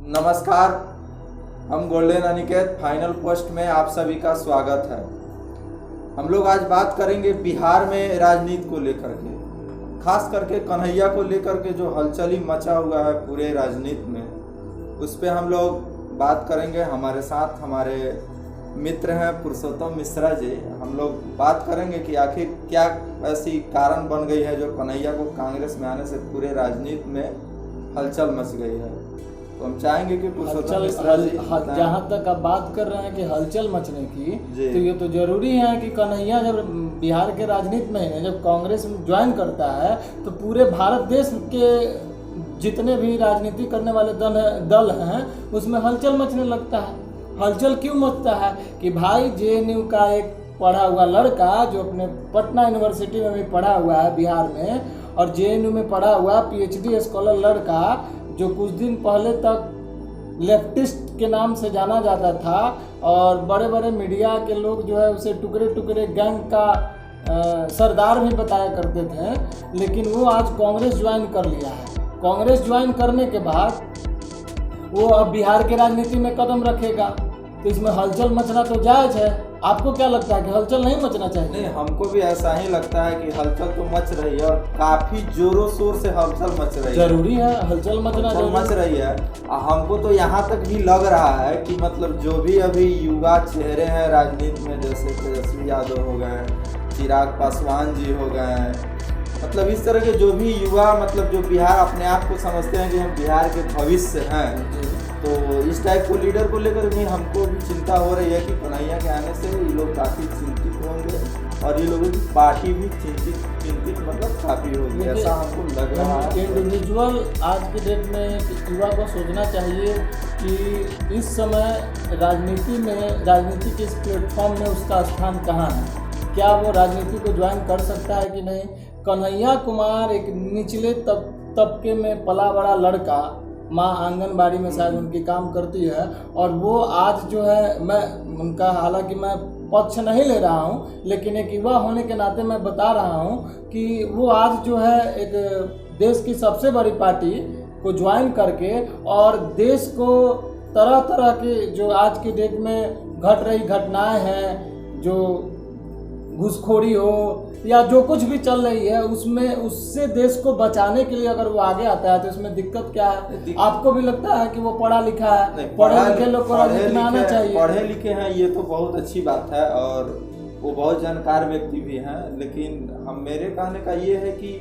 नमस्कार, हम golden Aniket final post में आप सभी का स्वागत है। हम लोग आज बात करेंगे बिहार में राजनीति को लेकर के, खास करके कन्हैया को लेकर के जो हलचल मचा हुआ है पूरे राजनीति में, उस पर हम लोग बात करेंगे। हमारे साथ हमारे मित्र हैं पुरुषोत्तम मिश्रा जी। हम लोग बात करेंगे कि आखिर क्या ऐसी कारण बन गई है जो कन्हैया को कांग्रेस में आने से पूरे राजनीति में हलचल मच गई है। तो हम चाहेंगे कि पुरुषोत्तम मिश्रा जी, जहाँ तक आप बात कर रहे हैं कि हलचल मचने की, तो ये तो जरूरी है कि कन्हैया जब बिहार के राजनीति में है, जब कांग्रेस में ज्वाइन करता है तो पूरे भारत देश के जितने भी राजनीति करने वाले दल हैं उसमें हलचल मचने लगता है। हलचल क्यों मचता है कि भाई जेएनयू का एक पढ़ा हुआ लड़का जो अपने पटना यूनिवर्सिटी में भी पढ़ा हुआ है बिहार में, और जेएनयू में पढ़ा हुआ पीएचडी स्कॉलर लड़का जो कुछ दिन पहले तक लेफ्टिस्ट के नाम से जाना जाता था और बड़े बड़े मीडिया के लोग जो है उसे टुकड़े टुकड़े गैंग का सरदार भी बताया करते थे, लेकिन वो आज कांग्रेस ज्वाइन कर लिया है। कांग्रेस ज्वाइन करने के बाद वो अब बिहार के राजनीति में कदम रखेगा, तो इसमें हलचल मचना तो जायज़ है। आपको क्या लगता है कि हलचल नहीं मचना चाहिए? नहीं, हमको भी ऐसा ही लगता है कि हलचल तो मच रही है और काफी जोरों शोर से हलचल मच रही है। जरूरी है, हलचल मचना मच रही है। हमको तो यहाँ तक भी लग रहा है कि मतलब जो भी अभी युवा चेहरे हैं राजनीति में, जैसे तेजस्वी यादव हो गए, चिराग पासवान जी हो गए, मतलब इस तरह के जो भी युवा, मतलब जो बिहार अपने आप को समझते हैं कि हम बिहार के भविष्य हैं, तो इस टाइप को लीडर को लेकर भी हमको भी चिंता हो रही है कि कन्हैया के आने से ये लोग काफ़ी चिंतित होंगे और ये लोगों की पार्टी भी चिंतित मतलब काफ़ी होगी, ऐसा हमको लग रहा है। इंडिविजुअल आज के डेट में युवा को सोचना चाहिए कि इस समय राजनीति में, राजनीति के इस प्लेटफॉर्म में उसका स्थान कहाँ है, क्या वो राजनीति को ज्वाइन कर सकता है कि नहीं। कन्हैया कुमार एक निचले तबके में पला बड़ा लड़का, माँ आंगनबाड़ी में शायद उनकी काम करती है, और वो आज जो है, मैं उनका हालांकि मैं पक्ष नहीं ले रहा हूँ, लेकिन एक युवा होने के नाते मैं बता रहा हूँ कि वो आज जो है एक देश की सबसे बड़ी पार्टी को ज्वाइन करके और देश को तरह तरह के जो आज की डेट में घट रही घटनाएं हैं, जो घूसखोरी हो या जो कुछ भी चल रही है, उसमें उससे देश को बचाने के लिए अगर वो आगे आता है तो इसमें दिक्कत क्या है? आपको भी लगता है कि वो पढ़ा लिखा है? पढ़े लिखे लोग को राजनीति में आना चाहिए। पढ़े लिखे हैं, ये तो बहुत अच्छी बात है और वो बहुत जानकार व्यक्ति भी हैं, लेकिन हम मेरे कहने का ये है कि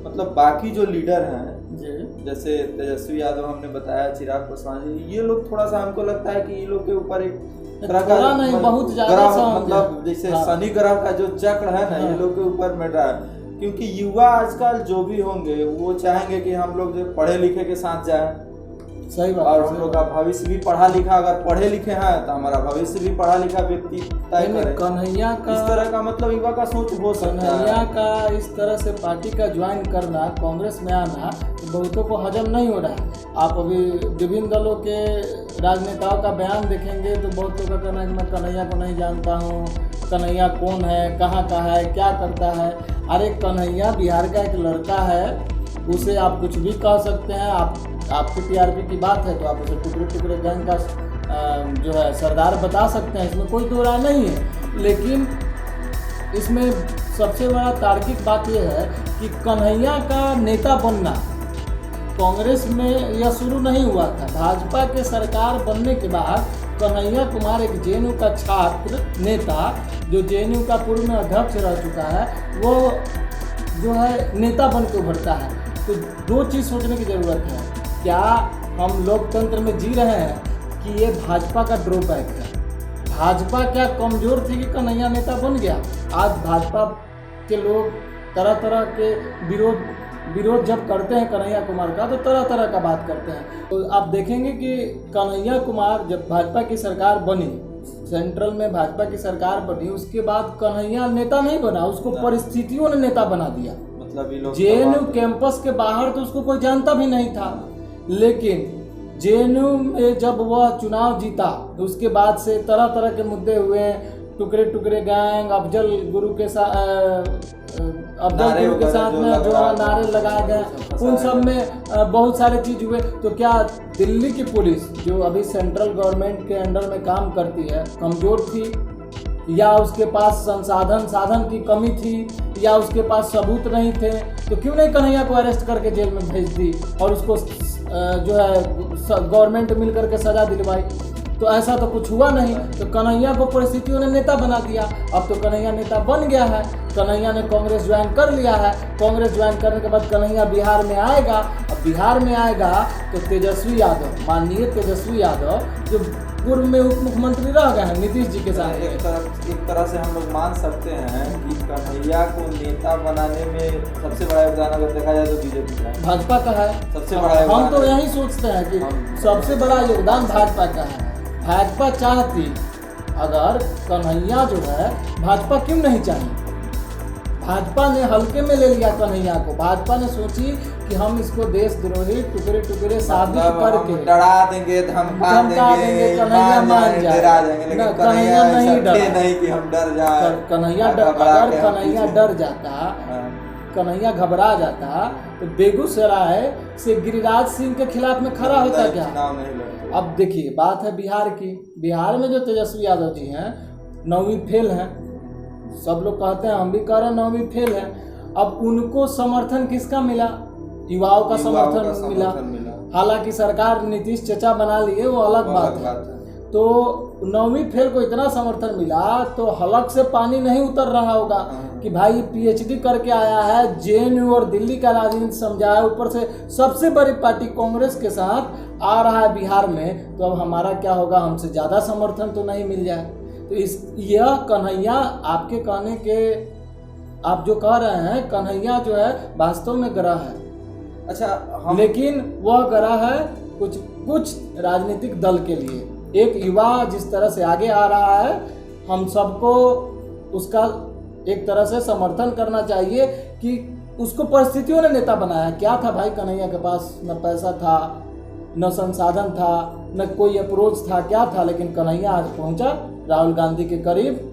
मतलब बाकी जो लीडर हैं, जैसे तेजस्वी यादव हमने बताया, चिराग पासवान जी, ये लोग थोड़ा सा हमको लगता है कि ये लोग के ऊपर एक तरह नहीं, बहुत ज्यादा मतलब जैसे शनि ग्रह का जो चक्र है ना, ये लोग के ऊपर में रहा है। क्योंकि युवा आजकल जो भी होंगे वो चाहेंगे कि हम लोग जो पढ़े लिखे के साथ जाएं। सही बात। और हम लोग का भविष्य भी पढ़ा लिखा, अगर पढ़े लिखे हैं तो हमारा भविष्य भी पढ़ा लिखा व्यक्ति तय करे। कन्हैया का इस तरह का मतलब युवा का सोच हो सकता है। कन्हैया का इस तरह से पार्टी का ज्वाइन करना, कांग्रेस में आना, बहुतों को हजम नहीं हो रहा है। आप अभी विभिन्न दलों के राजनेताओं का बयान देखेंगे तो बहुतों का कहना है कि मैं कन्हैया को नहीं जानता हूँ, कन्हैया कौन है, कहाँ का है, क्या करता है। अरे कन्हैया बिहार का एक लड़का है, उसे आप कुछ भी कह सकते हैं। आपकी टीआरपी की बात है तो आप उसे टुकड़े टुकड़े गैंग का जो है सरदार बता सकते हैं, इसमें कोई दो राय नहीं है। लेकिन इसमें सबसे बड़ा तार्किक बात यह है कि कन्हैया का नेता बनना कांग्रेस में यह शुरू नहीं हुआ था। भाजपा के सरकार बनने के बाद कन्हैया कुमार एक जेएनयू का छात्र नेता, जो जेएनयू का पूर्व में अध्यक्ष रह चुका है, वो जो है नेता बन के उभरता है। तो दो चीज़ सोचने की ज़रूरत है, क्या हम लोकतंत्र में जी रहे हैं कि ये भाजपा का ड्रॉबैक है? भाजपा क्या कमज़ोर थी कि कन्हैया नेता बन गया? आज भाजपा के लोग तरह तरह के विरोध जब करते हैं कन्हैया कुमार का, तो तरह तरह का बात करते हैं। तो आप देखेंगे कि कन्हैया कुमार जब भाजपा की सरकार बनी, सेंट्रल में भाजपा की सरकार बनी, उसके बाद कन्हैया नेता नहीं बना, उसको परिस्थितियों ने नेता बना दिया। मतलब जेएनयू कैंपस के बाहर तो उसको कोई जानता भी नहीं था, लेकिन जेएनयू में जब वह चुनाव जीता उसके बाद से तरह तरह के मुद्दे हुए, टुकड़े टुकड़े गैंग, अफजल गुरु के साथ अफजल के साथ में जो नारे लगाए गए, उन सब में बहुत सारे चीज हुए। तो क्या दिल्ली की पुलिस जो अभी सेंट्रल गवर्नमेंट के अंडर में काम करती है कमजोर थी, या उसके पास साधन की कमी थी, या उसके पास सबूत नहीं थे? तो क्यों नहीं कन्हैया को अरेस्ट करके जेल में भेज दी और उसको जो है गवर्नमेंट मिल करके सजा दिलवाई? तो ऐसा तो कुछ हुआ नहीं। तो कन्हैया को परिस्थितियों ने नेता बना दिया। अब तो कन्हैया नेता बन गया है, कन्हैया ने कांग्रेस ज्वाइन कर लिया है। कांग्रेस ज्वाइन करने के बाद कन्हैया बिहार में आएगा। अब बिहार में आएगा तो तेजस्वी यादव, माननीय तेजस्वी यादव, जो पूर्व में उप मुख्यमंत्री रह गए हैं नीतीश जी के साथ, एक तरह से हम लोग मान सकते हैं कि कन्हैया को नेता बनाने में सबसे बड़ा योगदान अगर देखा जाए तो बीजेपी का, भाजपा का है सबसे बड़ा। हम तो यही सोचते हैं कि सबसे बड़ा योगदान भाजपा का है। भाजपा चाहती, अगर कन्हैया जो है, भाजपा क्यों नहीं चाहिए? भाजपा ने हल्के में ले लिया कन्हैया को। भाजपा ने सोची कि हम इसको देशद्रोही टुकड़े टुकड़े साबित करके डरा देंगे, धमका देंगे, कन्हैया मान जाए। कन्हैया नहीं डरा, नहीं कि हम डर जाए। अगर कन्हैया डर जाता, कन्हैया घबरा जाता तो बेगूसराय से गिरिराज सिंह के खिलाफ में खड़ा होता क्या? अब देखिए, बात है बिहार की। बिहार में जो तेजस्वी यादव जी हैं 9वीं फेल हैं, सब लोग कहते हैं, हम भी कह रहे हैं 9वीं फेल है। अब उनको समर्थन किसका मिला? युवाओं का समर्थन मिला। हालांकि सरकार नीतीश चचा बना लिए, वो अलग बात है। तो 9वीं फेल को इतना समर्थन मिला तो हलक से पानी नहीं उतर रहा होगा कि भाई पीएचडी करके आया है, जेएनयू और दिल्ली का राजनीति समझाया, ऊपर से सबसे बड़ी पार्टी कांग्रेस के साथ आ रहा है बिहार में, तो अब हमारा क्या होगा? हमसे ज़्यादा समर्थन तो नहीं मिल जाए। तो यह कन्हैया, आपके कहने के, आप जो कह रहे हैं कन्हैया जो है वास्तव में ग्रह है। अच्छा, लेकिन वह ग्रह है कुछ राजनीतिक दल के लिए। एक युवा जिस तरह से आगे आ रहा है, हम सबको उसका एक तरह से समर्थन करना चाहिए कि उसको परिस्थितियों ने नेता बनाया। क्या था भाई कन्हैया के पास? न पैसा था, न संसाधन था, न कोई अप्रोच था, क्या था? लेकिन कन्हैया आज पहुंचा राहुल गांधी के करीब।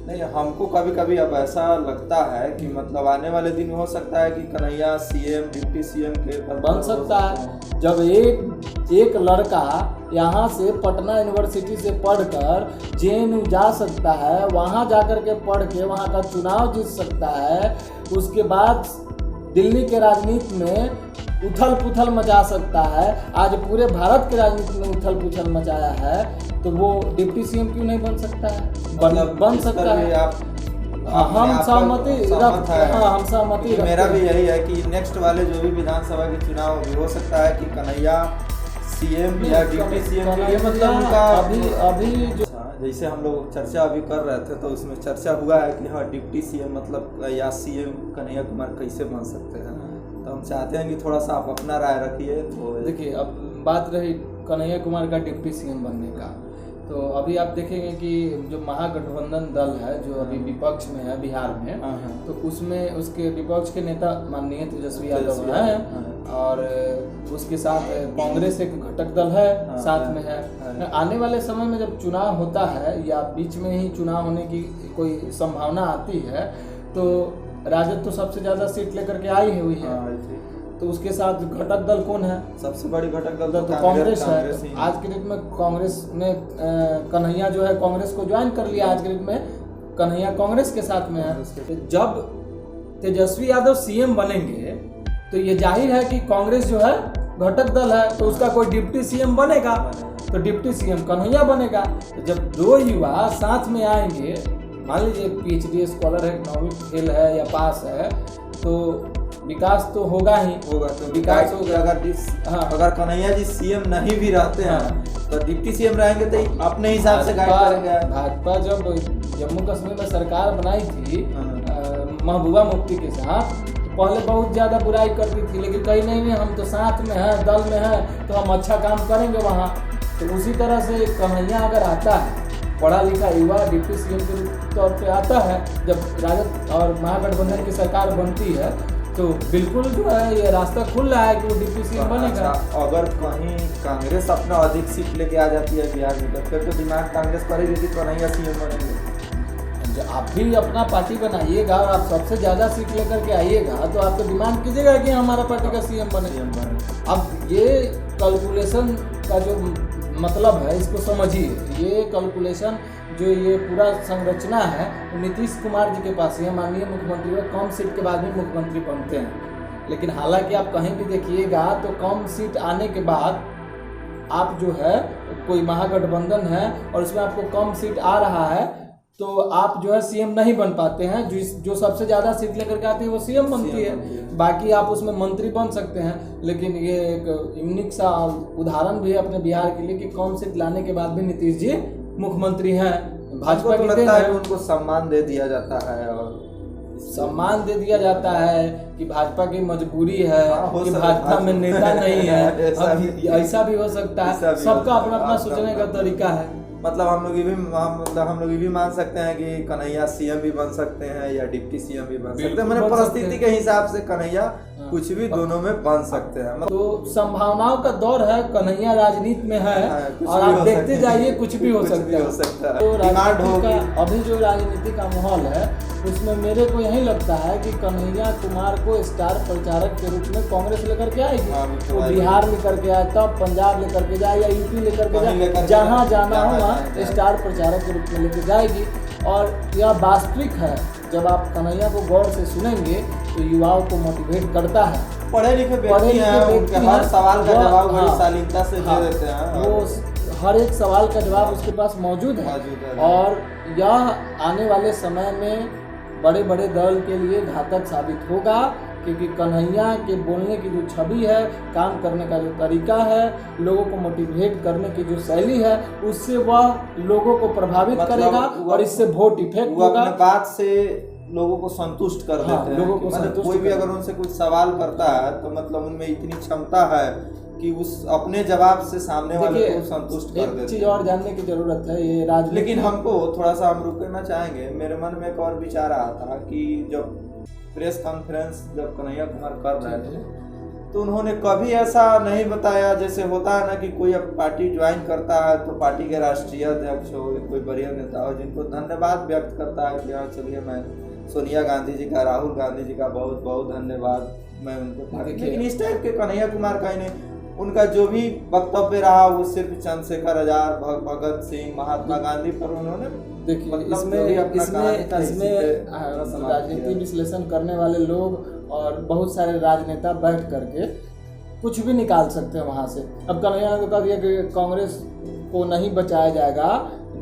नहीं, हमको कभी कभी अब ऐसा लगता है कि मतलब आने वाले दिन हो सकता है कि कन्हैया सीएम, डिप्टी सीएम के बन सकता है। जब एक लड़का यहाँ से पटना यूनिवर्सिटी से पढ़कर जेएनयू जा सकता है, वहाँ जाकर के पढ़ के वहाँ का चुनाव जीत सकता है, उसके बाद दिल्ली के राजनीति में उथल पुथल मचा सकता है, आज पूरे भारत के राजनीति में उथल पुथल मचाया है, तो वो डिप्टी सीएम क्यों नहीं बन सकता है? बन सकता है। हम सहमति। मेरा भी यही है कि नेक्स्ट वाले जो भी विधानसभा के चुनाव हो सकता है कि कन्हैया सीएम या डिप्टी सीएम के लिए, मतलब उनका अभी जो जैसे हम लोग चर्चा अभी कर रहे थे तो उसमें चर्चा हुआ है कि हाँ डिप्टी सीएम मतलब या सीएम कन्हैया कुमार कैसे बन सकते हैं। तो हम चाहते हैं कि थोड़ा सा आप अपना राय रखिए। तो देखिए, अब बात रही कन्हैया कुमार का डिप्टी सीएम बनने का, तो अभी आप देखेंगे कि जो महागठबंधन दल है जो अभी विपक्ष में है बिहार में, तो उसमें उसके विपक्ष के नेता माननीय तेजस्वी यादव हैं, और उसके साथ कांग्रेस एक घटक दल है साथ में है। आने वाले समय में जब चुनाव होता है या बीच में ही चुनाव होने की कोई संभावना आती है, तो राजद तो सबसे ज़्यादा सीट लेकर के आई हुई है, तो उसके साथ घटक दल कौन है? सबसे बड़ी घटक दल तो कांग्रेस है। आज के डेट में कांग्रेस ने कन्हैया जो है कांग्रेस को ज्वाइन कर लिया। आज के डेट में कन्हैया कांग्रेस के साथ में है। तो जब तेजस्वी यादव सीएम बनेंगे तो ये जाहिर है कि कांग्रेस जो है घटक दल है, तो उसका कोई डिप्टी सीएम बनेगा, तो डिप्टी सीएम कन्हैया बनेगा। तो जब दो युवा साथ में आएंगे, मान लीजिए पीएचडी स्कॉलर है, 9वीं फेल है या पास है, तो विकास तो होगा ही होगा। तो विकास होगा। अगर कन्हैया जी सीएम नहीं भी रहते हैं तो डिप्टी सीएम रहेंगे तो अपने हिसाब से गाइड करेंगे। भाजपा जब जम्मू कश्मीर में सरकार बनाई थी महबूबा मुफ्ती के साथ, तो पहले बहुत ज़्यादा बुराई करती थी, लेकिन कहीं नहीं, हम तो साथ में हैं, दल में हैं, तो हम अच्छा काम करेंगे वहाँ। तो उसी तरह से कन्हैया अगर आता है, पढ़ा लिखा युवा डिप्टी सीएम के तौर पे आता है, जब राजद और महागठबंधन की सरकार बनती है, तो बिल्कुल जो है ये रास्ता खुल रहा है कि वो डिप्टी सीएम बनेगा। अगर कहीं कांग्रेस अपना अधिक सीट लेके आ जाती है बिहार में, तो फिर तो दिमाग कांग्रेस पर ही कि कन्हैया सीएम बनेंगे। आप भी अपना पार्टी बनाइएगा और आप सबसे ज़्यादा सीट लेकर के आइएगा तो आप तो डिमांड कीजिएगा कि हमारा पार्टी का सीएम बने। अब ये कैलकुलेशन का जो मतलब है इसको समझिए। ये कैलकुलेशन जो ये पूरा संरचना है नीतीश कुमार जी के पास ही है। माननीय मुख्यमंत्री को कम सीट के बाद भी मुख्यमंत्री बनते हैं, लेकिन हालांकि आप कहीं भी देखिएगा तो कम सीट आने के बाद आप जो है कोई महागठबंधन है और उसमें आपको कम सीट आ रहा है तो आप जो है सीएम नहीं बन पाते हैं। जो सबसे ज़्यादा सीट लेकर के आती है वो सीएम बनती है। बाकी आप उसमें मंत्री बन सकते हैं, लेकिन ये एक यूनिक सा उदाहरण भी है अपने बिहार के लिए कि कम सीट लाने के बाद भी नीतीश जी मुख्यमंत्री हैं। भाजपा की लगता है उनको सम्मान दे दिया जाता है और सम्मान दे दिया जाता है कि भाजपा की मजबूरी है कि भाजपा में नेता नहीं है। ऐसा भी हो सकता है, सबका अपना अपना सोचने का तरीका है। मतलब हम लोग ये भी मान सकते हैं कि कन्हैया सीएम भी बन सकते हैं या डिप्टी सीएम भी बन सकते हैं। मैंने परिस्थिति के हिसाब से कन्हैया कुछ भी दोनों में बन सकते हैं। तो संभावनाओं का दौर है, कन्हैया राजनीति में है और आप देखते जाइए कुछ भी हो सकता है। तो राजनीति का अभी जो राजनीति का माहौल है उसमें मेरे को यही लगता है कि कन्हैया कुमार को स्टार प्रचारक के रूप में कांग्रेस लेकर के आएगी। तो बिहार लेकर के आए, तब पंजाब लेकर के जाए या यूपी लेकर के जाए, जहाँ जाना हो वहाँ स्टार प्रचारक के रूप में लेकर जाएगी। और यह वास्तविक है, जब आप कन्हैया को गौर से सुनेंगे तो युवाओं को मोटिवेट करता है। पढ़े लिखे व्यक्ति हैं, हर सवाल का जवाब बड़ी शालीनता से दे देते हैं। वो हर एक सवाल का जवाब उसके पास मौजूद है और यह आने वाले समय में बड़े बड़े दल के लिए घातक साबित होगा, क्योंकि कन्हैया के बोलने की जो छवि है, काम करने का जो तरीका है, लोगों को मोटिवेट करने की जो शैली है, उससे वह लोगों को प्रभावित करेगा और इससे वोट इफेक्ट होगा। अपने बात से लोगों को संतुष्ट कर देते हैं। लोगों को संतुष्ट कोई भी अगर उनसे कुछ सवाल करता है तो मतलब उनमें इतनी क्षमता है कि उस अपने जवाब से सामने वाले को संतुष्ट कर देते हैं। एक चीज और जानने की जरूरत है ये राजनीति। लेकिन हमको थोड़ा सा हम रुकना चाहेंगे। मेरे मन में एक और विचार आया था कि जब प्रेस कॉन्फ्रेंस जब कन्हैया कुमार कर रहे थे तो उन्होंने कभी ऐसा नहीं बताया, जैसे होता है ना कि कोई अब पार्टी ज्वाइन करता है तो पार्टी के राष्ट्रीय अध्यक्ष हो, कोई बड़े नेता हो, जिनको धन्यवाद व्यक्त करता है कि हाँ चलिए मैं सोनिया गांधी जी का, राहुल गांधी जी का बहुत बहुत धन्यवाद मैं उनको। लेकिन इस टाइप के कन्हैया कुमार का ही नहीं, उनका जो भी वक्तव्य रहा वो सिर्फ चंद्रशेखर आजाद, भगत सिंह, महात्मा गांधी पर उन्होंने देखिए इसमें राजनीति विश्लेषण करने वाले लोग और बहुत सारे राजनेता बैठ करके कुछ भी निकाल सकते हैं वहाँ से। अब कन्हैया ने कहा दिया कि कांग्रेस को नहीं बचाया जाएगा,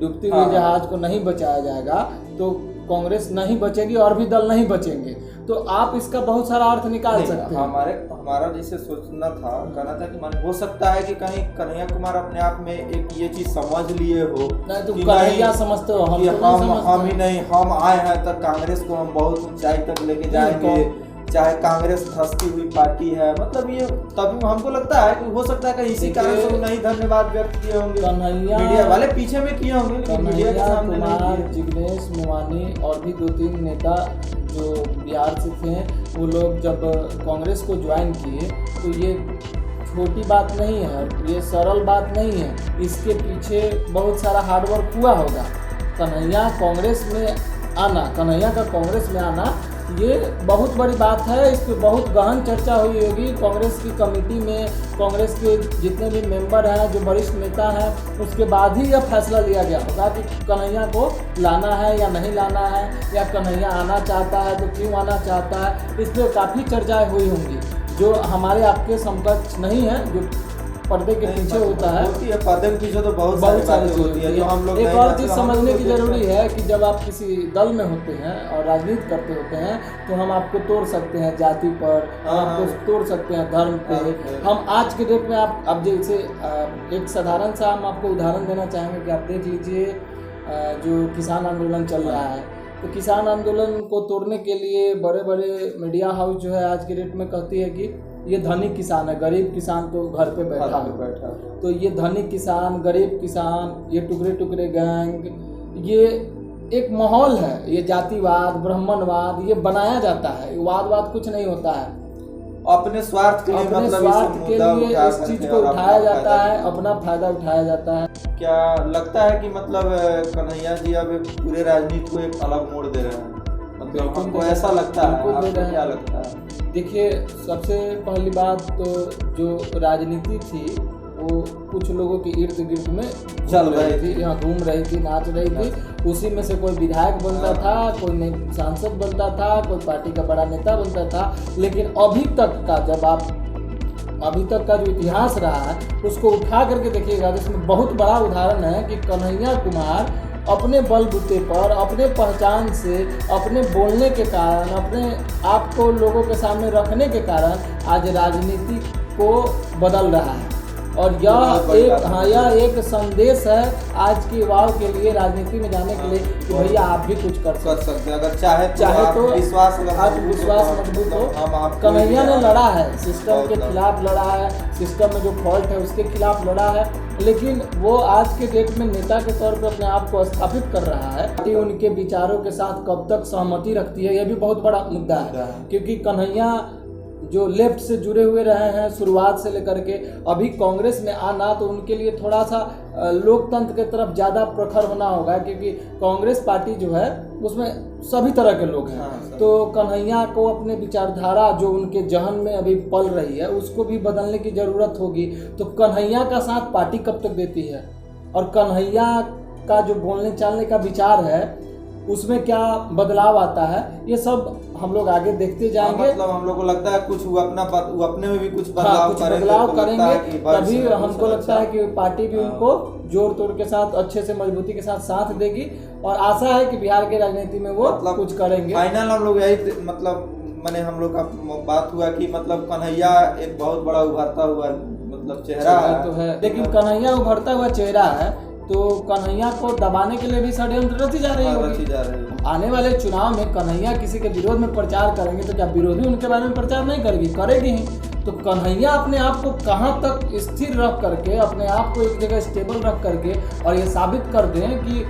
डूबती हुई जहाज को नहीं बचाया जाएगा, तो कांग्रेस नहीं बचेगी और भी दल नहीं बचेंगे। तो आप इसका बहुत सारा अर्थ निकाल सकते हैं। हमारा जिसे सोचना था, कहना था कि मन हो सकता है कि कहीं कन्हैया कुमार अपने आप में एक ये चीज समझ लिए हो। नहीं तो कन्हैया समझते हो, हम ही नहीं, हम आए हैं तक कांग्रेस को हम बहुत ऊंचाई तक लेके जाएंगे, चाहे कांग्रेस धंसती हुई पार्टी है। मतलब ये तभी हमको लगता है कि हो सकता है कि इसी कारण से नहीं धन्यवाद व्यक्त किए होंगे, कन्हैया मीडिया वाले पीछे में किए होंगे। कन्हैया कुमार, जिग्नेश मेवानी और भी 2-3 नेता जो बिहार से थे, वो लोग जब कांग्रेस को ज्वाइन किए तो ये छोटी बात नहीं है, ये सरल बात नहीं है, इसके पीछे बहुत सारा हार्डवर्क हुआ होगा। कन्हैया का कांग्रेस में आना ये बहुत बड़ी बात है। इस पर बहुत गहन चर्चा हुई होगी कांग्रेस की कमेटी में, कांग्रेस के जितने भी मेंबर हैं, जो वरिष्ठ नेता हैं, उसके बाद ही यह फैसला लिया गया होगा कि कन्हैया को लाना है या नहीं लाना है, या कन्हैया आना चाहता है तो क्यों आना चाहता है। इस पर काफ़ी चर्चाएँ हुई होंगी जो हमारे आपके समकक्ष नहीं है, जो पर्दे के पीछे होता है। पर्दे के पीछे तो बहुत सारी चीज़ होती है जो हम लोग। एक और चीज़ समझने की जरूरी है कि जब आप किसी दल में होते हैं और राजनीति करते होते हैं तो हम आपको तोड़ सकते हैं जाति पर, हम आपको तोड़ सकते हैं धर्म पे। हम आज के डेट में आप अब जैसे एक साधारण सा हम आपको उदाहरण देना चाहेंगे कि आप देख लीजिए जो किसान आंदोलन चल रहा है, तो किसान आंदोलन को तोड़ने के लिए बड़े बड़े मीडिया हाउस जो है आज के डेट में कहती है कि ये धनिक किसान है, गरीब किसान तो घर पे बैठा है। तो ये धनिक किसान, गरीब किसान, ये टुकड़े टुकड़े गैंग, ये एक माहौल है, ये जातिवाद, ब्राह्मणवाद ये बनाया जाता है। वाद कुछ नहीं होता है। अपने स्वार्थ के लिए अपने मतलब स्वार्थ इस के मुद्दा लिए उठा इस करके चीज को और उठाया अपना जाता फायदा है, लेते हैं। अपना फायदा उठाया जाता है। क्या लगता है कि मतलब कन्हैया जी अब पूरे राजनीति को एक अलग मोड़ दे रहे हैं, मतलब बिल्कुल हमको दे रहे ऐसा हैं, लगता है, बिल्कुल दे आपको रहे क्या हैं। लगता है? देखिए, सबसे पहली बात तो जो राजनीति थी वो कुछ लोगों के इर्द गिर्द में चल घूम रही थी। यहाँ घूम रही थी, नाच रही थी। उसी में से कोई विधायक बनता था, कोई सांसद बनता था, कोई पार्टी का बड़ा नेता बनता था। लेकिन अभी तक का जो इतिहास रहा है उसको उठा करके देखिएगा, जिसमें बहुत बड़ा उदाहरण है कि कन्हैया कुमार अपने बलबूते पर, अपने पहचान से, अपने बोलने के कारण, अपने आप को लोगों के सामने रखने के कारण आज राजनीति को बदल रहा है। और यह एक संदेश है आज के युवाओं के लिए, राजनीति में जाने के लिए, कि भैया आप भी कुछ कर सकते हैं अगर चाहे तो विश्वास मजबूत हो। कन्हैया ने लड़ा है, सिस्टम के खिलाफ लड़ा है, सिस्टम में जो फॉल्ट है उसके खिलाफ लड़ा है, लेकिन वो आज के डेट में नेता के तौर पर अपने आप को स्थापित कर रहा है। पार्टी उनके विचारों के साथ कब तक सहमति रखती है, यह भी बहुत बड़ा मुद्दा है। क्योंकि कन्हैया जो लेफ्ट से जुड़े हुए रहे हैं शुरुआत से लेकर के, अभी कांग्रेस में आना तो उनके लिए थोड़ा सा लोकतंत्र की तरफ ज़्यादा प्रखर होना होगा, क्योंकि कांग्रेस पार्टी जो है उसमें सभी तरह के लोग हैं। तो कन्हैया को अपने विचारधारा जो उनके जहन में अभी पल रही है उसको भी बदलने की ज़रूरत होगी। तो कन्हैया का साथ पार्टी कब तक देती है, और कन्हैया का जो बोलने चालने का विचार है उसमें क्या बदलाव आता है, ये सब हम लोग आगे देखते जाएंगे। मतलब हम लोग को लगता है कुछ वो अपने में भी कुछ बदलाव करेंगे, तभी हमको लगता है कि पार्टी भी उनको जोर तोड़ के साथ, अच्छे से मजबूती के साथ देगी, और आशा है कि बिहार के राजनीति में वो मतलब कुछ करेंगे। फाइनल हम लोग यही मैंने हम लोग का बात हुआ कि मतलब कन्हैया एक बहुत बड़ा उभरता हुआ मतलब चेहरा है, तो है। लेकिन कन्हैया उभरता हुआ चेहरा है तो कन्हैया को दबाने के लिए भी षड्यंत्र रची जा रही होगी। आने वाले चुनाव में कन्हैया किसी के विरोध में प्रचार करेंगे तो क्या विरोधी उनके बारे में प्रचार नहीं करेगी ही। तो कन्हैया अपने आप को कहाँ तक स्थिर रख करके, अपने आप को एक जगह स्टेबल रख करके और ये साबित कर दें कि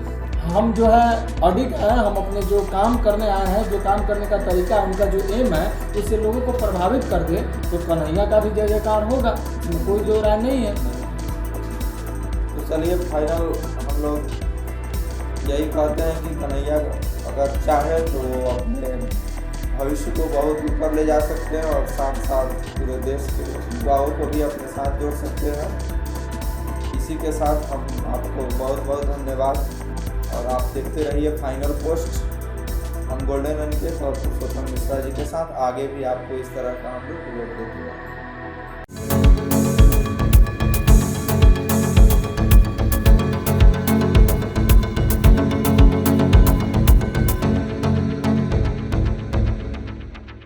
हम जो है अडिग हैं, हम अपने जो काम करने आए हैं, जो काम करने का तरीका, उनका जो एम है, उससे लोगों को प्रभावित कर दे, तो कन्हैया का भी जय जयकार होगा, इसमें कोई दो राय नहीं है। तो चलिए फाइनल हम लोग यही कहते हैं कि कन्हैया अगर चाहे तो अपने भविष्य को बहुत ऊपर ले जा सकते हैं और साथ साथ पूरे देश के युवाओं को भी अपने साथ जोड़ सकते हैं। इसी के साथ हम आपको बहुत बहुत धन्यवाद, और आप देखते रहिए फाइनल पोस्ट। हम गोल्डन अनिकेत और पुरुषोत्तम मिश्रा जी के साथ आगे भी आपको इस तरह का हम लोग देते हैं।